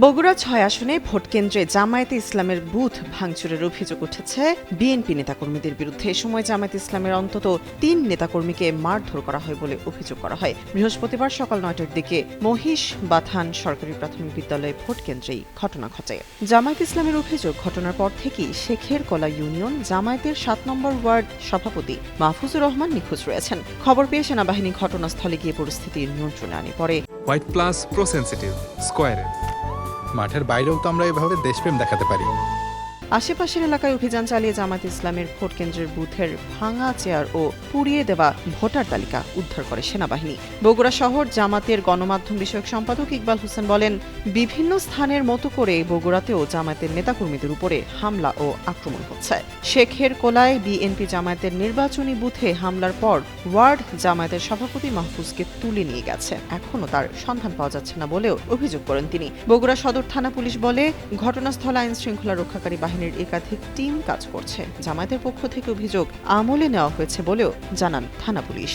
বগুড়া ৬ আসনে ভোটকেন্দ্রে জামায়াতে ইসলামের বুথ ভাঙচুরের অভিযোগ উঠেছে বিএনপি নেতাকর্মীদের বিরুদ্ধে। এ সময় জামায়াতে ইসলামের অন্তত ৩ নেতাকর্মীকে মারধর করা হয় বলে অভিযোগ করা হয়। বৃহস্পতিবার সকাল ৯টার দিকে মহিষ বাথান সরকারি প্রাথমিক বিদ্যালয়ে ভোটকেন্দ্রেই ঘটনা ঘটে। জামায়াতে ইসলামের অভিযোগ, ঘটনার পর থেকেই শেখের কলা ইউনিয়ন জামায়াতের ৭ নম্বর ওয়ার্ড সভাপতি মাহফুজুর রহমান নিখোঁজ রয়েছেন। খবর পেয়ে সেনাবাহিনী ঘটনাস্থলে গিয়ে পরিস্থিতি নিয়ন্ত্রণে আনে। পরে হোয়াইট প্লাস প্রো সেনসিটিভ স্কয়ারে মাঠের বাইরেও তো আমরা এভাবে দেশপ্রেম দেখাতে পারি। আশেপাশের এলাকায় অভিযান চালিয়ে জামায়াত ইসলামের ভোটকেন্দ্রের বুথের ভাঙা চেয়ার ও পুড়িয়ে দেওয়া ভোটার তালিকা উদ্ধার করে সেনাবাহিনী। বগুড়া শহর জামাতের গণমাধ্যম বিষয়ক সম্পাদক ইকবাল হোসেন বলেন, বিভিন্ন স্থানের মতো করে বগুড়াতেও জামায়াতের নেতাকর্মীদের উপরে হামলা ও আক্রমণ হচ্ছে। শেখের কোলায় বিএনপি জামায়াতের নির্বাচনী বুথে হামলার পর ওয়ার্ড জামায়াতের সভাপতি মাহফুজকে তুলে নিয়ে গেছে। এখনও তার সন্ধান পাওয়া যাচ্ছে না বলেও অভিযোগ করেন তিনি। বগুড়া সদর থানা পুলিশ বলে, ঘটনাস্থলে আইন শৃঙ্খলা রক্ষাকারী বাহিনীর একাধিক টিম কাজ করছে। জামায়াতের পক্ষ থেকে অভিযোগ আমলে নেওয়া হয়েছে বলেও জানান থানা পুলিশ।